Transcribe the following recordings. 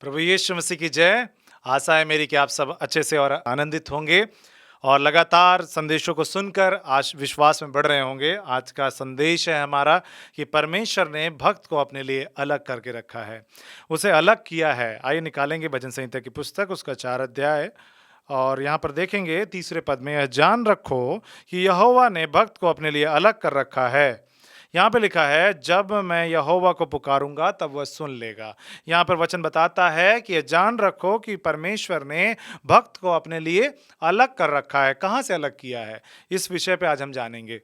प्रभु यीशु मसीह की जय। आशा है मेरी कि आप सब अच्छे से और आनंदित होंगे और लगातार संदेशों को सुनकर आज विश्वास में बढ़ रहे होंगे। आज का संदेश है हमारा कि परमेश्वर ने भक्त को अपने लिए अलग करके रखा है, उसे अलग किया है। आइए निकालेंगे भजन संहिता की पुस्तक, उसका 4 अध्याय और यहाँ पर देखेंगे तीसरे पद में, यह जान रखो कि यहोवा ने भक्त को अपने लिए अलग कर रखा है। यहाँ पे लिखा है, जब मैं यहोवा को पुकारूंगा तब वह सुन लेगा। यहाँ पर वचन बताता है कि ये जान रखो कि परमेश्वर ने भक्त को अपने लिए अलग कर रखा है। कहाँ से अलग किया है, इस विषय पे आज हम जानेंगे।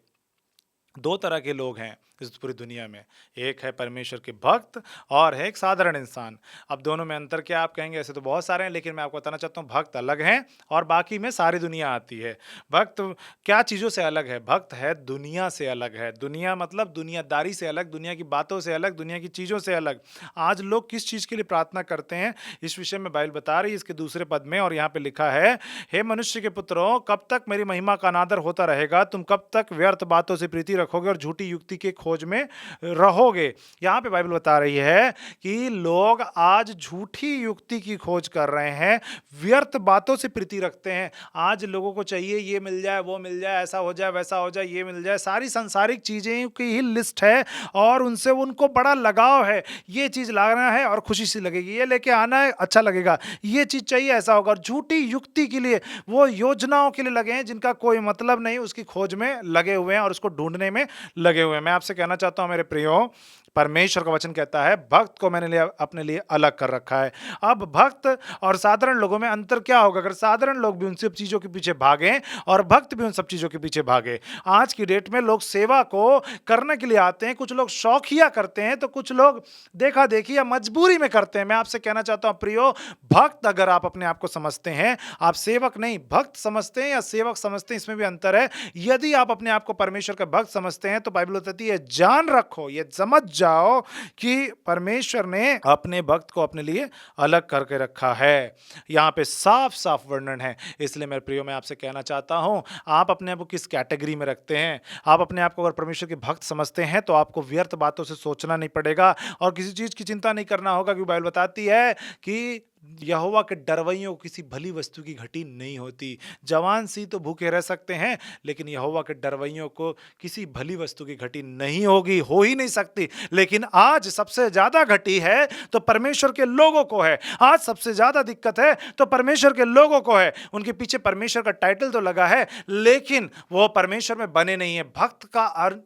दो तरह के लोग हैं इस पूरी दुनिया में, एक है परमेश्वर के भक्त और है एक साधारण इंसान। अब दोनों में अंतर क्या आप कहेंगे? ऐसे तो बहुत सारे हैं, लेकिन मैं आपको बताना चाहता हूँ भक्त अलग हैं और बाकी में सारी दुनिया आती है। भक्त क्या चीज़ों से अलग है? भक्त है दुनिया से अलग है। दुनिया मतलब दुनियादारी से अलग, दुनिया की बातों से अलग, दुनिया की चीज़ों से अलग। आज लोग किस चीज़ के लिए प्रार्थना करते हैं, इस विषय में बाइबल बता रही है इसके दूसरे पद में, और यहाँ पे लिखा है, हे मनुष्य के पुत्रों, कब तक मेरी महिमा का अनादर होता रहेगा? तुम कब तक व्यर्थ बातों से प्रीति रखोगे और झूठी युक्ति के खोज में रहोगे? यहाँ पे बाइबल बता रही है कि लोग आज झूठी युक्ति की खोज कर रहे हैं, व्यर्थ बातों से प्रीति रखते हैं। आज लोगों को चाहिए ये मिल जाए, वो मिल जाए, ऐसा हो जाए, वैसा हो जाए, ये मिल जाए, सारी सांसारिक चीजें की ही लिस्ट है और उनसे उनको बड़ा लगाव है। ये चीज लाना है और खुशी सी लगेगी, ये लेके आना है अच्छा लगेगा, ये चीज चाहिए ऐसा होगा। और झूठी युक्ति के लिए, वो योजनाओं के लिए लगे हैं जिनका कोई मतलब नहीं, उसकी खोज में लगे हुए हैं और उसको ढूंढने में लगे हुए हैं। मैं आपसे कहना चाहता हूं मेरे प्रियो, परमेश्वर का वचन कहता है भक्त को मैंने अपने लिए अलग कर रखा है। अब भक्त और साधारण लोगों में अंतर क्या होगा? अगर साधारण लोग भी उन सब चीजों के पीछे भागें और भक्त भी उन सब चीजों के पीछे भागे। आज की डेट में लोग सेवा को करने के लिए आते हैं, कुछ लोग शौकिया करते हैं तो कुछ लोग देखा देखी या मजबूरी में करते हैं। मैं आपसे कहना चाहता हूं प्रियो, भक्त अगर आप अपने आप को समझते हैं, आप सेवक नहीं भक्त समझते हैं या सेवक समझते हैं, इसमें भी अंतर है। यदि आप अपने आप को परमेश्वर का भक्त समझते हैं तो बाइबल बताती है, जान रखो, ये समझ जाओ कि परमेश्वर ने अपने भक्त को अपने लिए अलग करके रखा है। यहां पे साफ साफ वर्णन है। इसलिए मेरे प्रियो, मैं आपसे कहना चाहता हूं, आप अपने आप को किस कैटेगरी में रखते हैं? आप अपने आप को अगर परमेश्वर के भक्त समझते हैं तो आपको व्यर्थ बातों से सोचना नहीं पड़ेगा और किसी चीज की चिंता नहीं करना होगा, क्योंकि बाइबल बताती है कि यहोवा के डरवैयों को किसी भली वस्तु की घटी नहीं होती। जवान सी तो भूखे रह सकते हैं, लेकिन यहोवा के डरवैयों को किसी भली वस्तु की घटी नहीं होगी, हो ही नहीं सकती। लेकिन आज सबसे ज्यादा घटी है तो परमेश्वर के लोगों को है। आज सबसे ज्यादा दिक्कत है तो परमेश्वर के लोगों को है। उनके पीछे परमेश्वर का टाइटल तो लगा है, लेकिन वो परमेश्वर में बने नहीं है। भक्त का अर्थ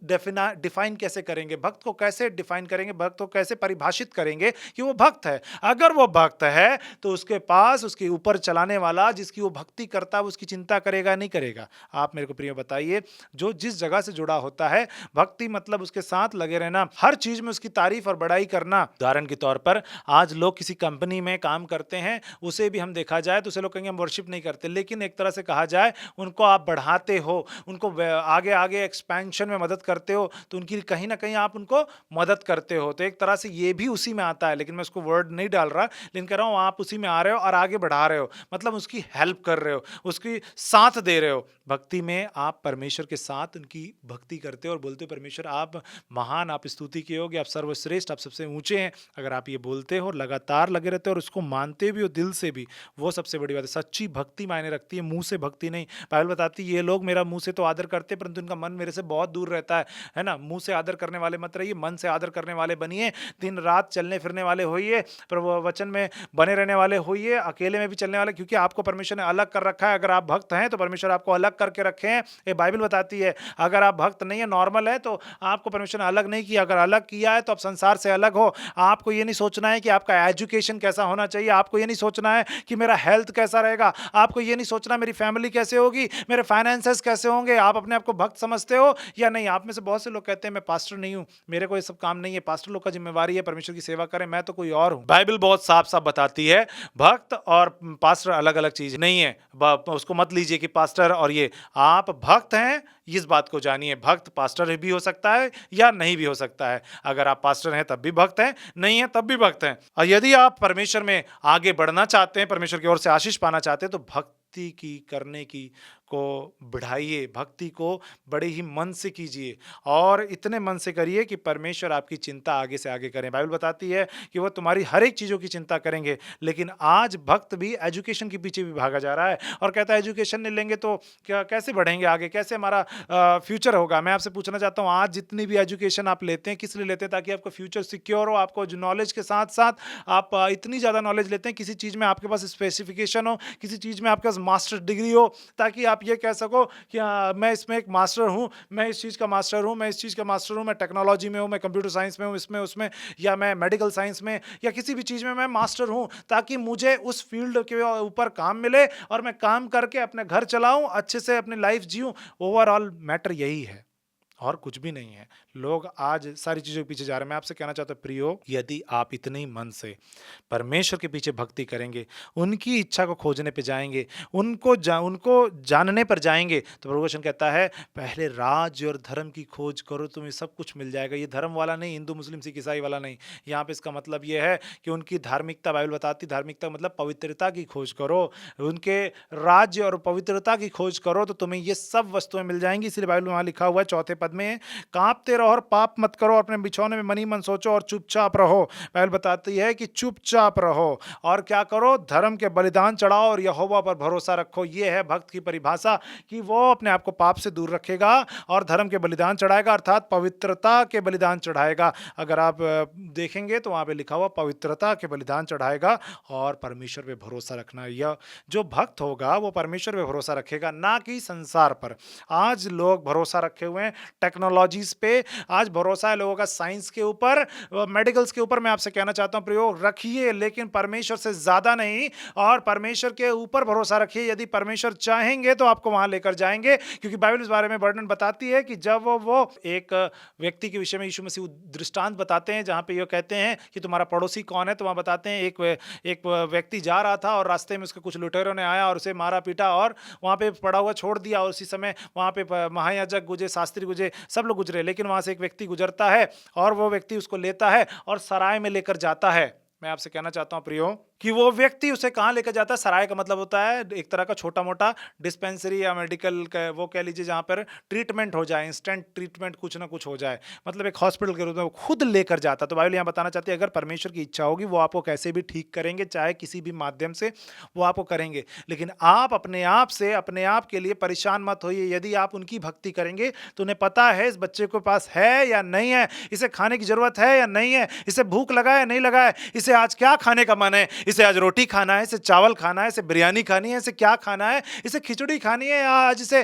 डिफाइन कैसे करेंगे? भक्त को कैसे डिफाइन करेंगे? भक्त को कैसे परिभाषित करेंगे कि वो भक्त है? अगर वो भक्त है तो उसके पास उसके ऊपर चलाने वाला, जिसकी वो भक्ति करता है, उसकी चिंता करेगा नहीं करेगा? आप मेरे को प्रिय बताइए, जो जिस जगह से जुड़ा होता है, भक्ति मतलब उसके साथ लगे रहना, हर चीज में उसकी तारीफ और बड़ाई करना। उदाहरण के तौर पर आज लोग किसी कंपनी में काम करते हैं, उसे भी हम देखा जाए तो उसे लोग कहेंगे हम वर्शिप नहीं करते, लेकिन एक तरह से कहा जाए उनको आप बढ़ाते हो, उनको आगे आगे एक्सपेंशन में मदद करते हो, तो उनकी कहीं ना कहीं आप उनको मदद करते हो। तो एक तरह से ये भी उसी में आता है, लेकिन मैं उसको वर्ड नहीं डाल रहा, लेकिन कह रहा हूं आप उसी में आ रहे हो और आगे बढ़ा रहे हो, मतलब उसकी हेल्प कर रहे हो, उसकी साथ दे रहे हो। भक्ति में आप परमेश्वर के साथ उनकी भक्ति करते हो और बोलते हो परमेश्वर आप महान, आप स्तुति के योग्य, आप सर्वश्रेष्ठ, आप सबसे ऊंचे हैं। अगर आप ये बोलते हो, लगातार लगे रहते हो और उसको मानते भी हो दिल से भी, वो सबसे बड़ी बात है। सच्ची भक्ति मायने रखती है, मुंह से भक्ति नहीं। बाइबल बताती है ये लोग मेरा मुंह से तो आदर करते हैं परंतु उनका मन मेरे से बहुत दूर रहता है ना। मुंह से आदर करने वाले मत रहिए, मन से आदर करने वाले बनिए। दिन रात चलने फिरने वाले होइए, प्रभु वचन में बने रहने वाले होइए, अकेले में भी चलने वाले, क्योंकि आपको परमेश्वर ने अलग कर रखा है। अगर आप भक्त हैं तो परमेश्वर आपको अलग करके रखे हैं, ये बाइबल बताती है। अगर आप भक्त नहीं है, नॉर्मल है, तो आपको परमेश्वर ने अलग नहीं किया। अगर अलग किया है तो आप संसार से अलग हो। आपको ये नहीं सोचना है कि आपका एजुकेशन कैसा होना चाहिए, आपको ये नहीं सोचना है कि मेरा हेल्थ कैसा रहेगा, आपको ये नहीं सोचना मेरी फैमिली कैसे होगी, मेरे फाइनेंसेस कैसे होंगे। आप अपने आप को भक्त समझते हो या नहीं? आप में से बहुत से लोग कहते हैं मैं पास्टर नहीं हूं, मेरे को ये सब काम नहीं है, पास्टर लोग का जिम्मेवारी है परमेश्वर की सेवा करें, मैं तो कोई और हूं। बाइबल बहुत साफ साफ बताती है भक्त और पास्टर अलग अलग चीज नहीं है। उसको मत लीजिए कि पास्टर और ये, आप भक्त हैं इस बात को जानिए। भक्त पास्टर भी हो सकता है या नहीं भी हो सकता है। अगर आप पास्टर हैं तब भी भक्त हैं, नहीं है तब भी भक्त हैं। और यदि आप परमेश्वर में आगे बढ़ना चाहते हैं, परमेश्वर की ओर से आशीष पाना चाहते हैं, तो भक्त भक्ति की करने की को बढ़ाइए, भक्ति को बड़े ही मन से कीजिए और इतने मन से करिए कि परमेश्वर आपकी चिंता आगे से आगे करें। बाइबल बताती है कि वो तुम्हारी हर एक चीज़ों की चिंता करेंगे। लेकिन आज भक्त भी एजुकेशन के पीछे भी भागा जा रहा है और कहता है एजुकेशन नहीं लेंगे तो क्या कैसे बढ़ेंगे आगे, कैसे हमारा फ्यूचर होगा। मैं आपसे पूछना चाहता हूँ, आज जितनी भी एजुकेशन आप लेते हैं किस लिए लेते हैं? ताकि आपका फ्यूचर सिक्योर हो, आपको जो नॉलेज के साथ साथ आप इतनी ज़्यादा नॉलेज लेते हैं, किसी चीज़ में आपके पास स्पेसिफिकेशन हो, किसी चीज़ में आपके पास मास्टर डिग्री हो, ताकि आप ये कह सको कि हाँ, मैं इसमें एक मास्टर हूँ, मैं इस चीज़ का मास्टर हूँ, मैं इस चीज़ का मास्टर हूँ, मैं टेक्नोलॉजी में हूँ, मैं कंप्यूटर साइंस में हूँ, इसमें उसमें, या मैं मेडिकल साइंस में या किसी भी चीज़ में मैं मास्टर हूँ, ताकि मुझे उस फील्ड के ऊपर काम मिले और मैं काम करके अपने घर चलाऊं, अच्छे से अपनी लाइफ जीऊं। ओवरऑल मैटर यही है और कुछ भी नहीं है। लोग आज सारी चीज़ों के पीछे जा रहे हैं। मैं आपसे कहना चाहता हूँ प्रियो, यदि आप इतने ही मन से परमेश्वर के पीछे भक्ति करेंगे, उनकी इच्छा को खोजने पे जाएंगे, उनको जानने पर जाएंगे, तो प्रभु वचन कहता है पहले राज्य और धर्म की खोज करो, तुम्हें सब कुछ मिल जाएगा। ये धर्म वाला नहीं, हिंदू मुस्लिम सिख ईसाई वाला नहीं। यहाँ पे इसका मतलब ये है कि उनकी धार्मिकता, बाइबल बताती धार्मिकता मतलब पवित्रता की खोज करो, उनके राज्य और पवित्रता की खोज करो तो तुम्हें ये सब वस्तुएं मिल जाएंगी। इसलिए बाइबल में वहाँ लिखा हुआ है 4 पद में, कांपते रहो और पाप मत करो, अपने बिछौने में मनी मन सोचो और चुपचाप रहो। बाइबल बताती है कि चुपचाप रहो और क्या करो, धर्म के बलिदान चढ़ाओ और यहोवा पर भरोसा रखो। यह है भक्त की परिभाषा कि वो अपने आप को पाप से दूर रखेगा और धर्म के बलिदान चढ़ाएगा, अर्थात पवित्रता के बलिदान चढ़ाएगा। अगर आप देखेंगे तो वहां पे लिखा हुआ पवित्रता के बलिदान चढ़ाएगा और परमेश्वर पे भरोसा रखना। यह जो भक्त होगा वो परमेश्वर पे भरोसा रखेगा, ना कि संसार पर। आज लोग भरोसा रखे हुए हैं टेक्नोलॉजीज पे, आज भरोसा है लोगों का साइंस के ऊपर, मेडिकल्स के ऊपर। मैं आपसे कहना चाहता हूं प्रयोग रखिए, लेकिन परमेश्वर से ज्यादा नहीं, और परमेश्वर के ऊपर भरोसा रखिए। यदि परमेश्वर चाहेंगे तो आपको वहां लेकर जाएंगे, क्योंकि बाइबल इस बारे में वर्णन बताती है कि जब वो एक व्यक्ति के विषय में यीशु मसीह दृष्टांत बताते हैं, जहां पे ये कहते हैं कि तुम्हारा पड़ोसी कौन है, तो वहां बताते हैं एक व्यक्ति जा रहा था और रास्ते में उसके कुछ लुटेरों ने आया और उसे मारा पीटा और वहां पे पड़ा हुआ छोड़ दिया। और उसी समय वहां पे महायाजक गुजरे, शास्त्री गुजरे, सब लोग गुजरे, लेकिन वहां से एक व्यक्ति गुजरता है और वो व्यक्ति उसको लेता है और सराय में लेकर जाता है। मैं आपसे कहना चाहता हूं प्रियो कि वो व्यक्ति उसे कहां लेकर जाता है। सराय का मतलब होता है एक तरह का छोटा मोटा डिस्पेंसरी या मेडिकल का, वो कह लीजिए, जहां पर ट्रीटमेंट हो जाए, इंस्टेंट ट्रीटमेंट कुछ ना कुछ हो जाए, मतलब एक हॉस्पिटल के रूप में वो खुद लेकर जाता। तो बाइबल यहां बताना चाहती है अगर परमेश्वर की इच्छा होगी वो आपको कैसे भी ठीक करेंगे, चाहे किसी भी माध्यम से वो आपको करेंगे। लेकिन आप अपने आप से, अपने आप के लिए परेशान मत होइए। यदि आप उनकी भक्ति करेंगे तो उन्हें पता है इस बच्चे के पास है या नहीं है, इसे खाने की जरूरत है या नहीं है, इसे भूख लगा है नहीं लगा है, इसे आज क्या खाने का मन है, इसे आज रोटी खाना है, इसे चावल खाना है, इसे बिरयानी खानी है, इसे क्या खाना है, इसे खिचड़ी खानी है या आज इसे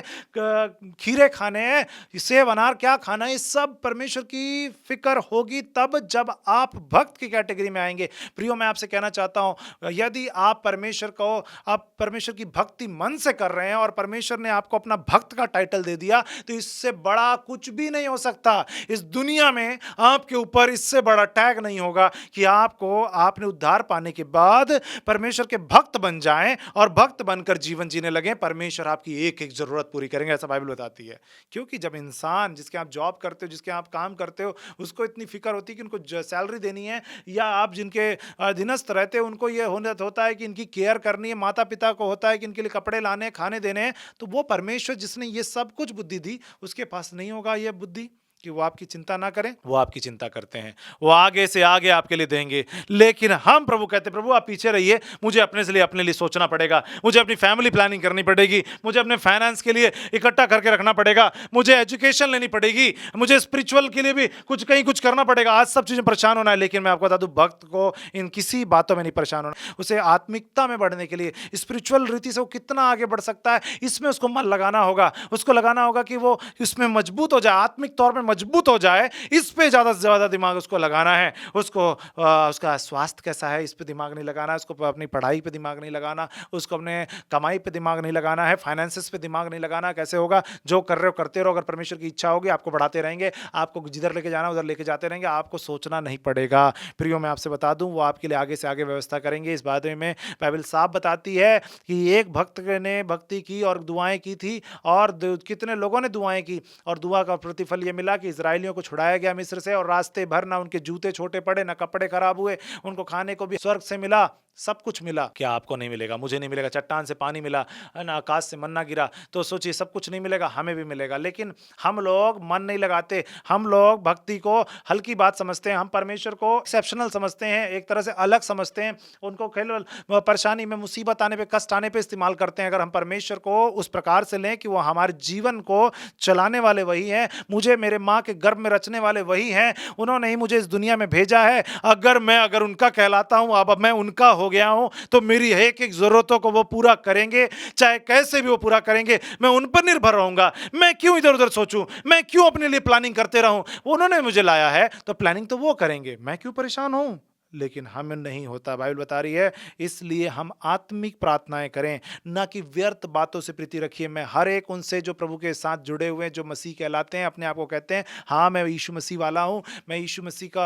खीरे खाने हैं, सेब अनार क्या खाना है। इस सब परमेश्वर की फिक्र होगी तब जब आप भक्त की कैटेगरी में आएंगे। प्रियो, मैं आपसे कहना चाहता हूं यदि आप परमेश्वर की भक्ति मन से कर रहे हैं और परमेश्वर ने आपको अपना भक्त का टाइटल दे दिया, तो इससे बड़ा कुछ भी नहीं हो सकता। इस दुनिया में आपके ऊपर इससे बड़ा टैग नहीं होगा कि आपने उद्धार पाने के बाद परमेश्वर के भक्त बन जाएं और भक्त बनकर जीवन जीने लगे। परमेश्वर आपकी एक एक जरूरत पूरी करेंगे, ऐसा बाइबल बताती है। क्योंकि जब इंसान जिसके आप जॉब करते हो, जिसके आप काम करते हो, उसको इतनी फिक्र होती है कि उनको सैलरी देनी है, या आप जिनके अधीनस्थ रहते हो उनको यह होता है कि इनकी केयर करनी है, माता पिता को होता है कि इनके लिए कपड़े लाने, खाने देने हैं, तो वो परमेश्वर जिसने ये सब कुछ बुद्धि दी उसके पास नहीं होगा यह बुद्धि कि वो आपकी चिंता ना करें। वो आपकी चिंता करते हैं, वो आगे से आगे आपके लिए देंगे। लेकिन हम प्रभु कहते हैं प्रभु आप पीछे रहिए, मुझे अपने लिए सोचना पड़ेगा, मुझे अपनी फैमिली प्लानिंग करनी पड़ेगी, मुझे अपने फाइनेंस के लिए इकट्ठा करके रखना पड़ेगा, मुझे एजुकेशन लेनी पड़ेगी, मुझे स्पिरिचुअल के लिए भी कुछ करना पड़ेगा। आज सब चीजें परेशान होना है, लेकिन मैं आपको बता दूं भक्त को इन किसी बातों में नहीं परेशान होना। उसे आत्मिकता में बढ़ने के लिए, स्पिरिचुअल रीति से वो कितना आगे बढ़ सकता है, इसमें उसको मन लगाना होगा। उसको लगाना होगा कि वो इसमें मजबूत हो जाए, आत्मिक तौर पर मजबूत हो जाए। इस पे ज्यादा से ज्यादा दिमाग उसको लगाना है। उसको उसका स्वास्थ्य कैसा है इस पे दिमाग नहीं लगाना, उसको अपनी पढ़ाई पे दिमाग नहीं लगाना, उसको अपने कमाई पे दिमाग नहीं लगाना है, फाइनेंसेस पे दिमाग नहीं लगाना। कैसे होगा? जो कर रहे हो करते रहो। अगर परमेश्वर की इच्छा होगी आपको बढ़ाते रहेंगे, आपको जिधर लेके जाना उधर लेके जाते रहेंगे, आपको सोचना नहीं पड़ेगा। प्रियो, मैं आपसे बता दूं वो आपके लिए आगे से आगे व्यवस्था करेंगे। इस बारे में बाइबल साफ बताती है कि एक भक्त ने भक्ति की और दुआएं की थी, और कितने लोगों ने दुआएं की, और दुआ का प्रतिफल ये मिला कि इजराइलियों को छुड़ाया गया मिस्र से, और रास्ते भर ना उनके जूते छोटे पड़े, ना कपड़े खराब हुए, उनको खाने को भी स्वर्ग से मिला। सब कुछ मिला, क्या आपको नहीं मिलेगा? मुझे नहीं मिलेगा? चट्टान से पानी मिला, है ना, आकाश से मन्ना गिरा, तो सोचिए सब कुछ नहीं मिलेगा, हमें भी मिलेगा। लेकिन हम लोग मन नहीं लगाते, हम लोग भक्ति को हल्की बात समझते हैं, हम परमेश्वर को एक्सेप्शनल समझते हैं, एक तरह से अलग समझते हैं, उनको केवल परेशानी में, मुसीबत आने पे, कष्ट आने पे इस्तेमाल करते हैं। अगर हम परमेश्वर को उस प्रकार से लें कि वो हमारे जीवन को चलाने वाले वही हैं, मुझे मेरे माँ के गर्भ में रचने वाले वही हैं, उन्होंने ही मुझे इस दुनिया में भेजा है, अगर उनका कहलाता हूं, अब मैं उनका हो गया हूं, तो मेरी एक एक जरूरतों को वो पूरा करेंगे, चाहे कैसे भी वो पूरा करेंगे। मैं उन पर निर्भर रहूंगा। मैं क्यों इधर उधर सोचूं, मैं क्यों अपने लिए प्लानिंग करते रहूं? उन्होंने मुझे लाया है तो प्लानिंग तो वो करेंगे, मैं क्यों परेशान हूं? लेकिन हमें नहीं होता, बाइबल बता रही है। इसलिए हम आत्मिक प्रार्थनाएं करें, ना कि व्यर्थ बातों से प्रीति रखिए। मैं हर एक उनसे जो प्रभु के साथ जुड़े हुए हैं, जो मसीह कहलाते हैं, अपने आप को कहते हैं हाँ मैं यीशु मसीह वाला हूं, मैं यीशु मसीह का,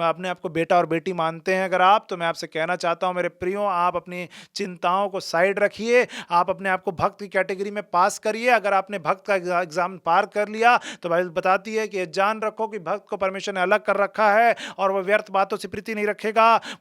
अपने आप को बेटा और बेटी मानते हैं अगर आप, तो मैं आपसे कहना चाहता हूं मेरे प्रियो, आप अपनी चिंताओं को साइड रखिए, आप अपने आप को भक्त की कैटेगरी में पास करिए। अगर आपने भक्त का एग्जाम पार कर लिया तो बाइबल बताती है कि जान रखो कि भक्त को परमेश्वर ने अलग कर रखा है, और वह व्यर्थ बातों से प्रीति नहीं रखेगा,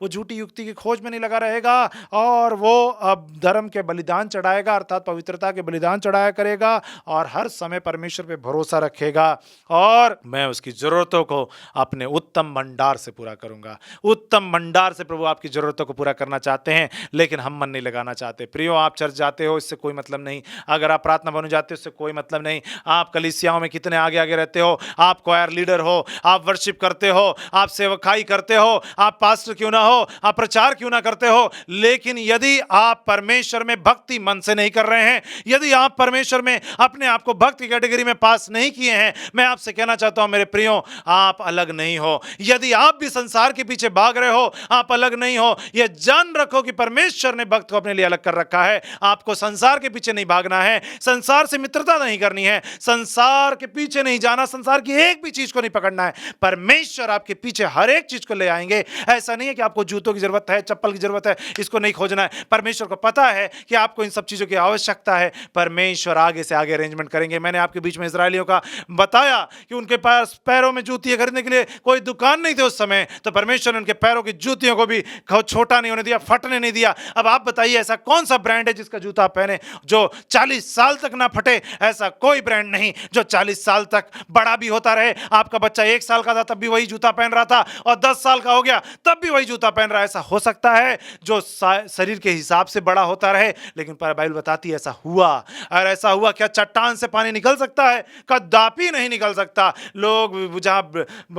वो झूठी युक्ति की खोज में नहीं लगा रहेगा, और वो अब धर्म के बलिदान चढ़ाएगा, अर्थात पवित्रता के बलिदान चढ़ाया करेगा, और हर समय परमेश्वर पे भरोसा रखेगा, और मैं उसकी जरूरतों को अपने उत्तम भंडार से पूरा करूंगा। उत्तम भंडार से प्रभु आपकी जरूरतों को पूरा करना चाहते हैं, लेकिन हम मन नहीं लगाना चाहते। प्रियो, आप चर्च जाते हो इससे कोई मतलब नहीं, अगर आप प्रार्थना भवन जाते हो इससे कोई मतलब नहीं, आप कलीसियाओं में कितने आगे आगे रहते हो, आप क्वायर लीडर हो, आप वर्शिप करते हो, आप सेवकाई करते हो, आप पास्टर क्यों ना हो, आप प्रचार क्यों ना करते हो, लेकिन यदि आप परमेश्वर में भक्ति मन से नहीं कर रहे हैं, यदि आप परमेश्वर में अपने आप को भक्त की कैटेगरी में पास नहीं किए हैं, मैं आपसे कहना चाहता हूं मेरे प्रियो, आप अलग नहीं हो। यदि आप भी संसार के पीछे भाग रहे हो, आप अलग नहीं हो। यह जान रखो कि परमेश्वर ने भक्त को अपने लिए अलग कर रखा है। आपको संसार के पीछे नहीं भागना है, संसार से मित्रता नहीं करनी है, संसार के पीछे नहीं जाना, संसार की एक भी चीज को नहीं पकड़ना है। परमेश्वर आपके पीछे हर एक चीज को ले आएंगे। ऐसा नहीं है कि आपको जूतों की जरूरत है, चप्पल की जरूरत है, इसको नहीं खोजना है। परमेश्वर को पता है कि आपको इन सब चीजों की आवश्यकता है, परमेश्वर आगे से आगे अरेंजमेंट करेंगे। मैंने आपके बीच में इजरायलियों का बताया कि उनके पास पैरों में जूतियां खरीदने के लिए कोई दुकान नहीं थी उस समय, तो परमेश्वर ने उनके पैरों की जूतियों को भी छोटा नहीं होने दिया, फटने नहीं दिया। अब आप बताइए ऐसा कौन सा ब्रांड है जिसका जूता आप पहने जो 40 साल तक ना फटे? ऐसा कोई ब्रांड नहीं जो 40 साल तक बड़ा भी होता रहे। आपका बच्चा 1 साल का था तब भी वही जूता पहन रहा था, और 10 साल का हो गया तब भी वही जूता पहन रहा है। ऐसा हो सकता है जो शरीर के हिसाब से बड़ा होता रहे, लेकिन बाइबल बताती है ऐसा हुआ। और ऐसा हुआ, क्या चट्टान से पानी निकल सकता है? कदापि नहीं निकल सकता। लोग जहां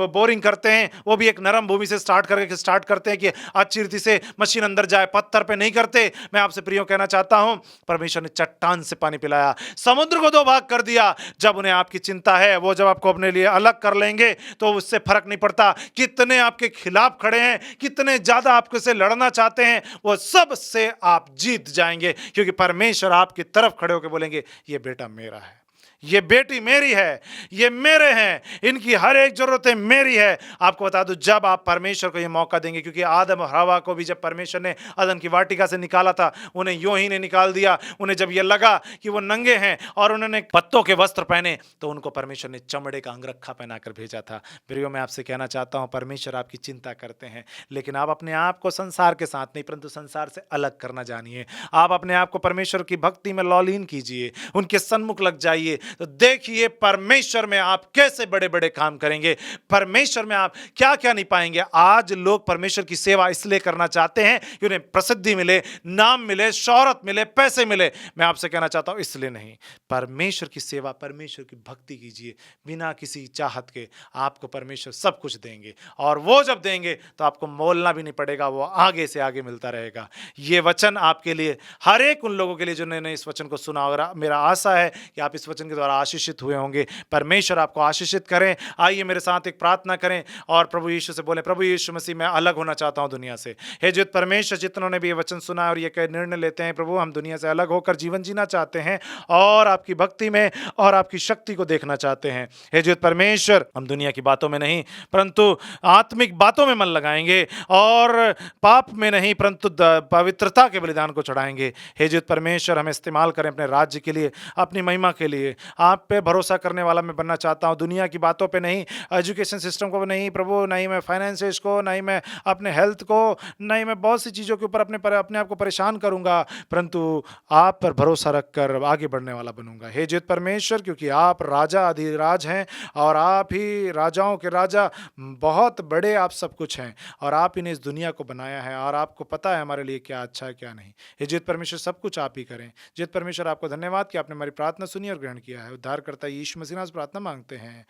बोरिंग करते हैं वो भी एक नरम भूमि से स्टार्ट करते हैं कि अच्छी रीति से मशीन अंदर जाए, पत्थर पे नहीं करते। मैं आपसे प्रियो कहना चाहता हूं, परमेश्वर ने चट्टान से पानी पिलाया, समुद्र को 2 भाग कर दिया। जब उन्हें आपकी चिंता है, वो जब आपको अपने लिए अलग कर लेंगे तो उससे फर्क नहीं पड़ता कितने आपके खिलाफ खड़े हैं, कितने ज्यादा आपके से लड़ना चाहते हैं, वो सब से आप जीत जाएंगे, क्योंकि परमेश्वर आपकी तरफ खड़े होकर बोलेंगे ये बेटा मेरा है, ये बेटी मेरी है, ये मेरे हैं, इनकी हर एक जरूरतें मेरी है। आपको बता दूं, जब आप परमेश्वर को ये मौका देंगे, क्योंकि आदम और हवा को भी जब परमेश्वर ने अदन की वाटिका से निकाला था, उन्हें यूं ही नहीं निकाल दिया। उन्हें जब ये लगा कि वो नंगे हैं और उन्होंने पत्तों के वस्त्र पहने, तो उनको परमेश्वर ने चमड़े का अंगरखा पहनाकर भेजा था। प्रियो, मैं आपसे कहना चाहता हूं, परमेश्वर आपकी चिंता करते हैं, लेकिन आप अपने आप को संसार के साथ नहीं परंतु संसार से अलग करना जानिए। आप अपने आप को परमेश्वर की भक्ति में लौलीन कीजिए, उनके सन्मुख लग जाइए, तो देखिए परमेश्वर में आप कैसे बड़े बड़े काम करेंगे, परमेश्वर में आप क्या क्या नहीं पाएंगे। आज लोग परमेश्वर की सेवा इसलिए करना चाहते हैं कि उन्हें प्रसिद्धि मिले, नाम मिले, शौहरत मिले, पैसे मिले। मैं आपसे कहना चाहता हूं इसलिए नहीं, परमेश्वर की सेवा, परमेश्वर की भक्ति कीजिए बिना किसी चाहत के। आपको परमेश्वर सब कुछ देंगे, और वो जब देंगे तो आपको मोलना भी नहीं पड़ेगा, वो आगे से आगे मिलता रहेगा। ये वचन आपके लिए, हर एक उन लोगों के लिए जिन्होंने इस वचन को सुना, और मेरा आशा है कि आप इस वचन के द्वारा आशीषित हुए होंगे। परमेश्वर आपको आशीषित करें। आइए मेरे साथ एक प्रार्थना करें और प्रभु यीशु से बोलें, प्रभु यीशु मसीह, मैं अलग होना चाहता हूं दुनिया से। हे जीवित परमेश्वर, जितनों ने भी ये वचन सुना है और ये निर्णय लेते हैं, प्रभु हम दुनिया से अलग होकर जीवन जीना चाहते हैं और आपकी भक्ति में और आपकी शक्ति को देखना चाहते हैं। हे जीवित परमेश्वर, हम दुनिया की बातों में नहीं परंतु आत्मिक बातों में मन लगाएंगे, और पाप में नहीं परंतु पवित्रता के बलिदान को चढ़ाएंगे। हे जीवित परमेश्वर, हमें इस्तेमाल करें अपने राज्य के लिए, अपनी महिमा के लिए, आप पे भरोसा करने वाला मैं बनना चाहता हूँ, दुनिया की बातों पे नहीं, एजुकेशन सिस्टम को नहीं प्रभु, ना ही मैं फाइनेंसेस को, ना ही मैं अपने हेल्थ को, ना ही मैं बहुत सी चीज़ों के ऊपर अपने आप को परेशान करूँगा, परंतु आप पर भरोसा रखकर आगे बढ़ने वाला बनूँगा। हे जीवित परमेश्वर, क्योंकि आप राजा अधिराज हैं और आप ही राजाओं के राजा, बहुत बड़े आप सब कुछ हैं और आप ही ने इस दुनिया को बनाया है और आपको पता है हमारे लिए क्या अच्छा है क्या नहीं। हे जीवित परमेश्वर, सब कुछ आप ही करें। जीवित परमेश्वर, आपको धन्यवाद कि आपने हमारी प्रार्थना सुनी और ग्रहण किया है। उद्धारकर्ता यीशु मसीह नाम से प्रार्थना मांगते हैं,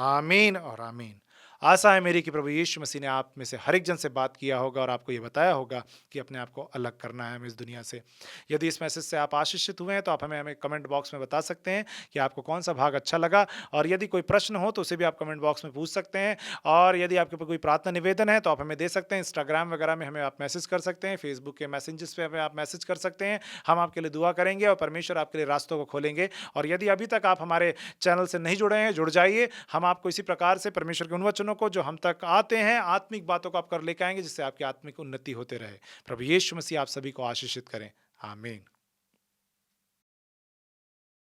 आमीन और आमीन। आशा है मेरी कि प्रभु यीशु मसीह ने आप में से हर एक जन से बात किया होगा और आपको ये बताया होगा कि अपने आप को अलग करना है हमें इस दुनिया से। यदि इस मैसेज से आप आशीषित हुए हैं तो आप हमें कमेंट बॉक्स में बता सकते हैं कि आपको कौन सा भाग अच्छा लगा, और यदि कोई प्रश्न हो तो उसे भी आप कमेंट बॉक्स में पूछ सकते हैं, और यदि आपके ऊपर कोई प्रार्थना निवेदन है तो आप हमें दे सकते हैं। इंस्टाग्राम वगैरह में हमें आप मैसेज कर सकते हैं, फेसबुक के मैसेंजर्स पे हमें आप मैसेज कर सकते हैं। हम आपके लिए दुआ करेंगे और परमेश्वर आपके लिए रास्तों को खोलेंगे। और यदि अभी तक आप हमारे चैनल से नहीं जुड़े हैं, जुड़ जाइए। हम आपको इसी प्रकार से परमेश्वर के उन वचनों को जो हम तक आते हैं, आत्मिक बातों को आप कर लेकर आएंगे, जिससे आपकी आत्मिक उन्नति होते रहे। प्रभु यीशु मसीह आप सभी को आशीषित करें, आमीन।